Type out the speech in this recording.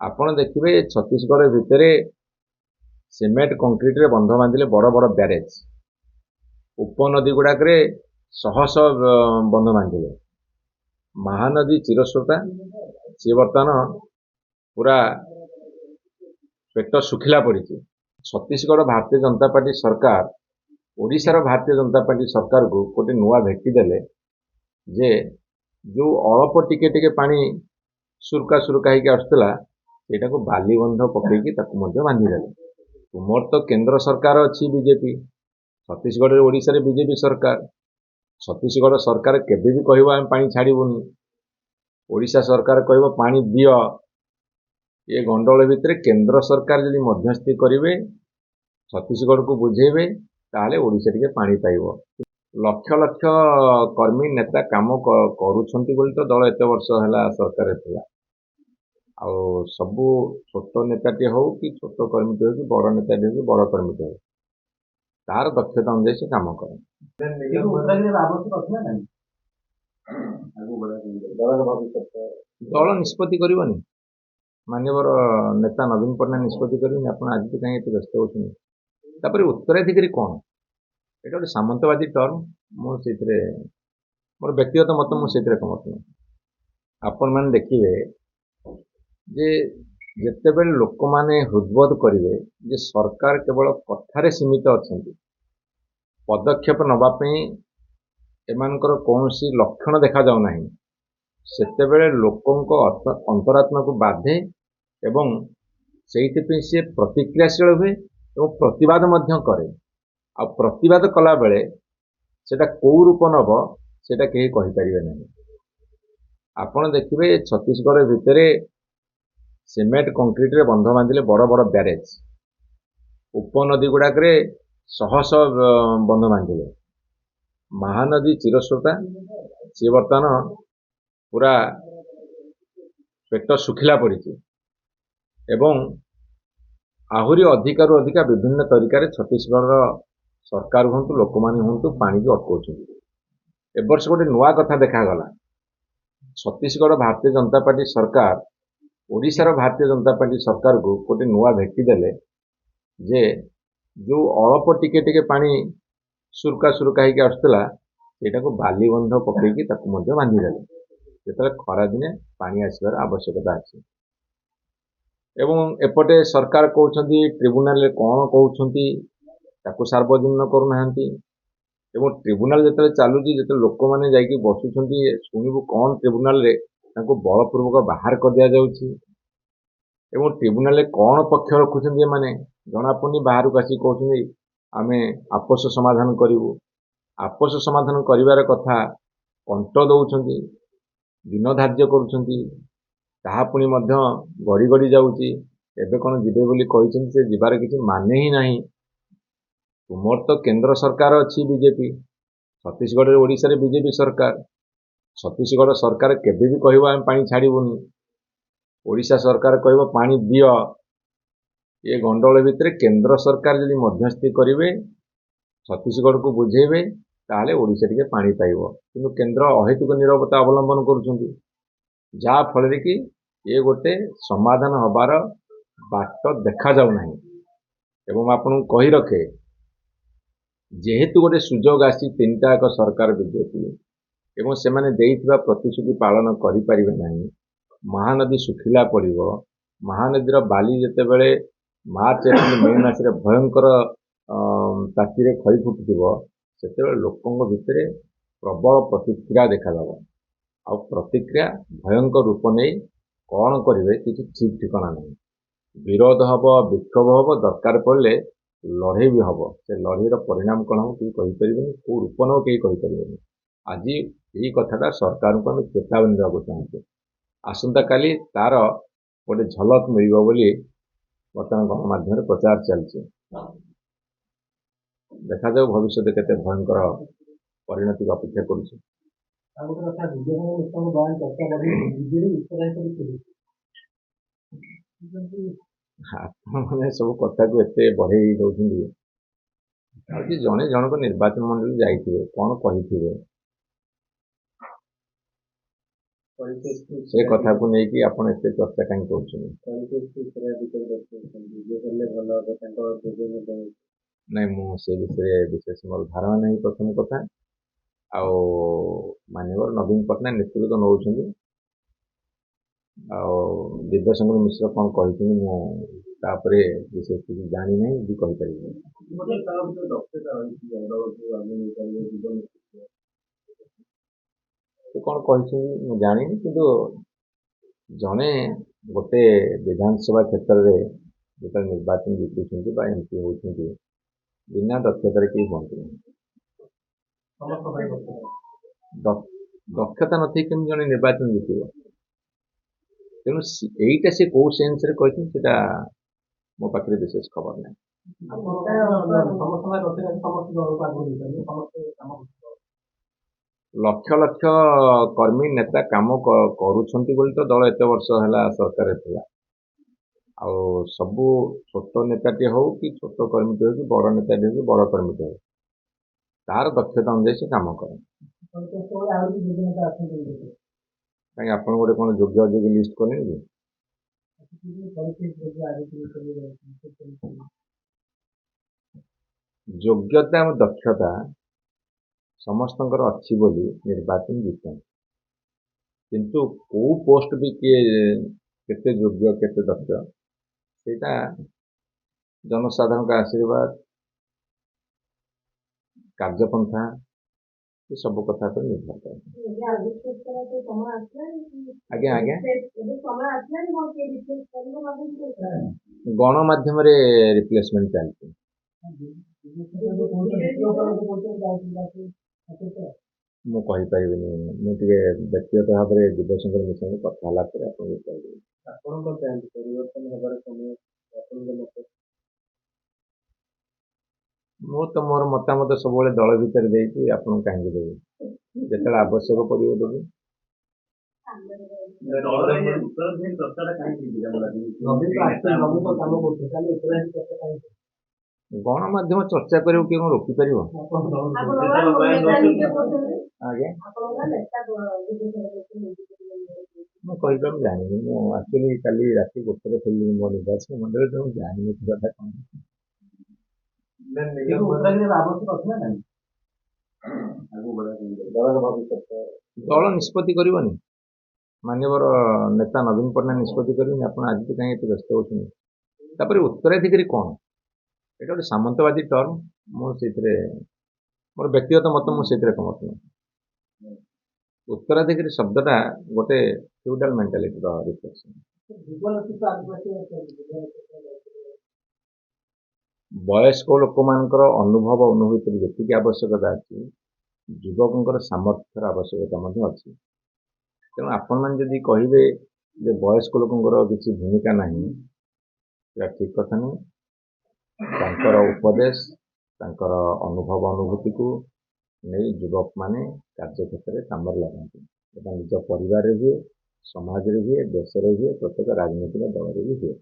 ଆପଣ ଦେଖିବେ ଛତିଶଗଡ଼ ଭିତରେ ସିମେଣ୍ଟ କଂକ୍ରିଟରେ ବନ୍ଧ ବାନ୍ଧିଲେ ବଡ଼ ବଡ଼ ବ୍ୟାରେଜ ଉପନଦୀ ଗୁଡ଼ାକରେ ଶହ ଶହ ବନ୍ଧ ବାନ୍ଧିଲେ। ମହାନଦୀ ଚିରସ୍ରୋତା ସିଏ ବର୍ତ୍ତମାନ ପୁରା ପେଟ ଶୁଖିଲା ପଡ଼ିଛି। ଛତିଶଗଡ଼ ଭାରତୀୟ ଜନତା ପାର୍ଟି ସରକାର ଓଡ଼ିଶାର ଭାରତୀୟ ଜନତା ପାର୍ଟି ସରକାରକୁ ଗୋଟେ ନୂଆ ଭେଟି ଦେଲେ ଯେ ଯେଉଁ ଅଳ୍ପ ଟିକେ ଟିକେ ପାଣି ସୁରୁକା ସୁରୁକା ହେଇକି ଆସୁଥିଲା ସେଇଟାକୁ ବାଲି ବନ୍ଧ ପକେଇକି ତାକୁ ମଧ୍ୟ ବାନ୍ଧିଦେଲେ। ତୁମର ତ କେନ୍ଦ୍ର ସରକାର ଅଛି ବିଜେପି, ଛତିଶଗଡ଼ରେ ଓଡ଼ିଶାରେ ବିଜେପି ସରକାର। ଛତିଶଗଡ଼ ସରକାର କେବେ ବି କହିବ ଆମେ ପାଣି ଛାଡ଼ିବୁନି, ଓଡ଼ିଶା ସରକାର କହିବ ପାଣି ଦିଅ। ଏ ଗଣ୍ଡଗୋଳ ଭିତରେ କେନ୍ଦ୍ର ସରକାର ଯଦି ମଧ୍ୟସ୍ଥି କରିବେ, ଛତିଶଗଡ଼କୁ ବୁଝେଇବେ, ତାହେଲେ ଓଡ଼ିଶା ଟିକେ ପାଣି ପାଇବ। ଲକ୍ଷ ଲକ୍ଷ କର୍ମୀ ନେତା କାମ କରୁଛନ୍ତି ବୋଲି ତ ଦଳ ଏତେ ବର୍ଷ ହେଲା ସରକାରରେ ଥିଲା। ଆଉ ସବୁ ଛୋଟ ନେତାଟିଏ ହଉ କି ଛୋଟ କର୍ମୀଟିଏ ହଉ କି ବଡ଼ ନେତାଟିଏ ହଉ କି ବଡ଼ କର୍ମୀଟିଏ ହଉ, ତାର ଦକ୍ଷତା ଅନୁଯାୟୀ ସେ କାମ କରେ। ଦଳ ନିଷ୍ପତ୍ତି କରିବନି, ମାନ୍ୟବର ନେତା ନବୀନ ପଟ୍ଟନାୟକ ନିଷ୍ପତ୍ତି କରିବେନି। ଆପଣ ଆଜି କାହିଁ ଏତେ ବ୍ୟସ୍ତ ହେଉଛନ୍ତି? ତାପରେ ଉତ୍ତରାଧିକାରୀ କ'ଣ, ଏଇଟା ଗୋଟେ ସାମନ୍ତବାଦୀ ଟର୍ମ। ମୁଁ ସେଥିରେ ମୋର ବ୍ୟକ୍ତିଗତ ମତ, ମୁଁ ସେଥିରେ ଏକମତ ନୁହେଁ। ଆପଣମାନେ ଦେଖିବେ ଯେ ଯେତେବେଳେ ଲୋକମାନେ ହୃଦବୋଧ କରିବେ ଯେ ସରକାର କେବଳ କଥାରେ ସୀମିତ ଅଛନ୍ତି, ପଦକ୍ଷେପ ନେବା ପାଇଁ ଏମାନଙ୍କର କୌଣସି ଲକ୍ଷଣ ଦେଖାଯାଉନାହିଁ, ସେତେବେଳେ ଲୋକଙ୍କ ଅନ୍ତରାତ୍ମାକୁ ବାଧେ ଏବଂ ସେଇଥିପାଇଁ ସେ ପ୍ରତିକ୍ରିୟାଶୀଳ ହୁଏ ଏବଂ ପ୍ରତିବାଦ ମଧ୍ୟ କରେ। ଆଉ ପ୍ରତିବାଦ କଲାବେଳେ ସେଟା କେଉଁ ରୂପ ନେବ ସେଟା କେହି କହିପାରିବେ ନାହିଁ। ଆପଣ ଦେଖିବେ ଛତିଶଗଡ଼ ଭିତରେ ସିମେଣ୍ଟ କଂକ୍ରିଟରେ ବନ୍ଧ ବାନ୍ଧିଲେ ବଡ଼ ବଡ଼ ବ୍ୟାରେଜ ଉପନଦୀ ଗୁଡ଼ାକରେ ଶହ ଶହ ବନ୍ଧ ବାନ୍ଧିଲେ। ମହାନଦୀ ଚିରସ୍ରୋତା ସିଏ ବର୍ତ୍ତମାନ ପୁରା ପେଟ ଶୁଖିଲା ପଡ଼ିଛି ଏବଂ ଆହୁରି ଅଧିକାରୁ ଅଧିକା ବିଭିନ୍ନ ତରିକାରେ ଛତିଶଗଡ଼ର ସରକାର ହୁଅନ୍ତୁ ଲୋକମାନେ ହୁଅନ୍ତୁ ପାଣିକୁ ଅଟକାଉଛନ୍ତି। ଏ ବର୍ଷ ଗୋଟେ ନୂଆ କଥା ଦେଖାଗଲା। ଛତିଶଗଡ଼ ଭାରତୀୟ ଜନତା ପାର୍ଟି ସରକାର ଓଡ଼ିଶାର ଭାରତୀୟ ଜନତା ପାର୍ଟି ସରକାରକୁ ଗୋଟେ ନୂଆ ଭେଟି ଦେଲେ ଯେ ଯେଉଁ ଅଳ୍ପ ଟିକେ ଟିକେ ପାଣି ସୁରୁକା ସୁରୁକା ହେଇକି ଆସୁଥିଲା ସେଇଟାକୁ ବାଲି ବନ୍ଧ ପକେଇକି ତାକୁ ମଧ୍ୟ ବାନ୍ଧିଦେଲେ, ଯେତେବେଳେ ଖରାଦିନେ ପାଣି ଆସିବାର ଆବଶ୍ୟକତା ଅଛି। ଏବଂ ଏପଟେ ସରକାର କହୁଛନ୍ତି ଟ୍ରିବ୍ୟୁନାଲରେ କ'ଣ କହୁଛନ୍ତି ତାକୁ ସାର୍ବଜନୀନ କରୁନାହାନ୍ତି। ଏବଂ ଟ୍ରିବ୍ୟୁନାଲ ଯେତେବେଳେ ଚାଲୁଛି, ଯେତେବେଳେ ଲୋକମାନେ ଯାଇକି ବସୁଛନ୍ତି ଶୁଣିବୁ କ'ଣ ଟ୍ରିବ୍ୟୁନାଲରେ, ତାଙ୍କୁ ବଳପୂର୍ବକ ବାହାର କରିଦିଆଯାଉଛି। ଏବଂ ଟ୍ରିବ୍ୟୁନାଲରେ କ'ଣ ପକ୍ଷ ରଖୁଛନ୍ତି ଏମାନେ ଜଣାପଡ଼ୁନି। ବାହାରକୁ ଆସିକି କହୁଛନ୍ତି ଆମେ ଆପୋଷ ସମାଧାନ କରିବୁ। ଆପୋଷ ସମାଧାନ କରିବାର କଥା କଣ୍ଟ ଦେଉଛନ୍ତି, ଦିନ ଧାର୍ଯ୍ୟ କରୁଛନ୍ତି, ତାହା ପୁଣି ମଧ୍ୟ ଗଡ଼ି ଗଡ଼ି ଯାଉଛି। ଏବେ କ'ଣ ଯିବେ ବୋଲି କହିଛନ୍ତି, ସେ ଯିବାର କିଛି ମାନେ ହିଁ ନାହିଁ। ତୁମର ତ କେନ୍ଦ୍ର ସରକାର ଅଛି ବିଜେପି, ଛତିଶଗଡ଼ରେ ଓଡ଼ିଶାରେ ବିଜେପି ସରକାର। ଛତିଶଗଡ଼ ସରକାର କେବେ ବି କହିବ ଆମେ ପାଣି ଛାଡ଼ିବୁନି, ଓଡ଼ିଶା ସରକାର କହିବ ପାଣି ଦିଅ। ଏ ଗଣ୍ଡଗୋଳ ଭିତରେ କେନ୍ଦ୍ର ସରକାର ଯଦି ମଧ୍ୟସ୍ଥି କରିବେ, ଛତିଶଗଡ଼କୁ ବୁଝେଇବେ, ତାହେଲେ ଓଡ଼ିଶା ଟିକେ ପାଣି ପାଇବ। କିନ୍ତୁ କେନ୍ଦ୍ର ଅହେତୁକ ନୀରବତା ଅବଲମ୍ବନ କରୁଛନ୍ତି, ଯାହା ଫଳରେ କି ଏ ଗୋଟେ ସମାଧାନ ହେବାର ବାଟ ଦେଖାଯାଉନାହିଁ। ଏବଂ ଆପଣଙ୍କୁ କହି ରଖେ, ଯେହେତୁ ଗୋଟେ ସୁଯୋଗ ଆସିଛି ତିନିଟା ଏକ ସରକାର ବିଜେପି ଏବଂ ସେମାନେ ଦେଇଥିବା ପ୍ରତିଶ୍ରୁତି ପାଳନ କରିପାରିବେ ନାହିଁ, ମହାନଦୀ ଶୁଖିଲା ପଡ଼ିବ। ମହାନଦୀର ବାଲି ଯେତେବେଳେ ମାର୍ଚ୍ଚ ଏପ୍ରିଲ ମେ ମାସରେ ଭୟଙ୍କର ତାତିରେ ଖଇ ଫୁଟୁଥିବ, ସେତେବେଳେ ଲୋକଙ୍କ ଭିତରେ ପ୍ରବଳ ପ୍ରତିକ୍ରିୟା ଦେଖାଦେବ। ଆଉ ପ୍ରତିକ୍ରିୟା ଭୟଙ୍କର ରୂପ ନେଇ କ'ଣ କରିବେ କିଛି ଠିକ୍ ଠିକଣା ନାହିଁ। ବିରୋଧ ହେବ, ବିକ୍ଷୋଭ ହେବ, ଦରକାର ପଡ଼ିଲେ ଲଢ଼େଇ ବି ହେବ। ସେ ଲଢ଼େଇର ପରିଣାମ କ'ଣ ହେବ କେହି କହିପାରିବେନି, କେଉଁ ରୂପ ନେବ କେହି କହିପାରିବେନି। ଆଜି ଏଇ କଥାଟା ସରକାରଙ୍କୁ ଆମେ ଚେତାବନୀ ଦେବାକୁ ଚାହୁଁଛୁ। ଆସନ୍ତାକାଲି ତାର ଗୋଟେ ଝଲକ ମିଳିବ ବୋଲି ବର୍ତ୍ତମାନ ଗଣମାଧ୍ୟମରେ ପ୍ରଚାର ଚାଲିଛି। ଦେଖାଯାଉ ଭବିଷ୍ୟତ କେତେ ଭୟଙ୍କର ପରିଣତିକୁ ଅପେକ୍ଷା କରୁଛି। ଆପଣମାନେ ସବୁ କଥାକୁ ଏତେ ବଢ଼େଇ ଦେଉଛନ୍ତି। ଜଣେ ଜଣଙ୍କ ନିର୍ବାଚନ ମଣ୍ଡଳୀ ଯାଇଥିବେ, କ'ଣ କହିଥିବେ, से कथा को लेकिन आपण एते चर्चा कहीं करूछन नहीं मु से विषय विशेष मोर धारणा नहीं प्रथम कथा आउ माननीय नवीन पट्टनायक नेतृत्व नौछन्ति आउ दिव्यशंकर मिश्र कौन कही मु तापरे विशेष किसी जानी नहीं भी कही परिबे से कौन कही मु जानी किंतु जने गोटे विधानसभा क्षेत्र में जो निर्वाचन जीतुंट एमपी होती बिना दक्षतार केही बनती दक्षता नथी केमि जने निर्वाचन जीत तेणु यहीटा से कौ सेन्स से मो पाखे विशेष खबर ना लक्ष लक्ष कर्मी नेता काम करुछंती बोली तो दल एत वर्ष है सरकार थिला आउ सबू छोट नेताटे हो कि छोट कर्मीटे हो कि बड़ नेताटे हो कि बड़ कर्मीटे हो तार दक्षता अनुसार से काम करे कहीं आप गोटे कौन योग्य अयोग्य लिस्ट कले कि योग्यता और दक्षता समस्त अच्छी बोली निर्वाचन जीतन किंतु कौ पोस्ट भी किए केते योग्य केते दक्ष सेटा जनसाधारण का आशीर्वाद कार्यपंथा ये सब कथा पर निर्भर करे आज्ञा आज्ञा गणमाध्यम रिप्लेसमेंट चलती ମୁଁ କହିପାରିବିନି ମୁଁ ଟିକେ ବ୍ୟକ୍ତିଗତ ଭାବରେ ଦିବ୍ୟଶଙ୍କର ମିଶ୍ର କଥା ହେଲା ପରେ ଆପଣଙ୍କୁ କହିଦେବି ଆପଣଙ୍କ ଚାହାନ୍ତି ପରିବର୍ତ୍ତନ ହେବାର ସମୟ ଆପଣଙ୍କ ମତ ମୁଁ ତ ମୋର ମତାମତ ସବୁବେଳେ ଦଳ ଭିତରେ ଦେଇକି ଆପଣଙ୍କୁ କାହିଁକି ଦେବି ଯେତେବେଳେ ଆବଶ୍ୟକ ପଡ଼ିବ ଦେବି गणमाध्यम चर्चा कर रोकीपर आज्ञा मुझे जानी मुझे काली राति गोटे फेरली मो निर्वाचन मंडल तो जानी कथा कौन दल निष्पत्ति करनी माननीय नेता नवीन पट्टनायक निष्पत्ति करेंगे आप आज कहीं व्यस्त होपर उत्तराधिकारी कौन ये गोटे सामंतवादी टर्म मुझे मोर व्यक्तिगत मत मुझे एकमत नहीं उत्तराधिकारी शब्दटा गोटे फ्यूडाल मेंटालिटी रिफ्लेक्शन वयस्क लोक मानकर अनुभव अनुभूति जी आवश्यकता अच्छी युवकों सामर्थ्यर आवश्यकता अच्छी तेणु आपण मैंने कहे वयस्क लोकंर किसी भूमिका नहीं ठीक कथा नहीं तांकर उपदेश तांकर अनुभव अनुभूति को नहीं युवक माने कार्यक्षेत्र में काम लगाते निज परिवार हुए समाज हुए देश हुए प्रत्येक राजनीतिक दल भी हुए।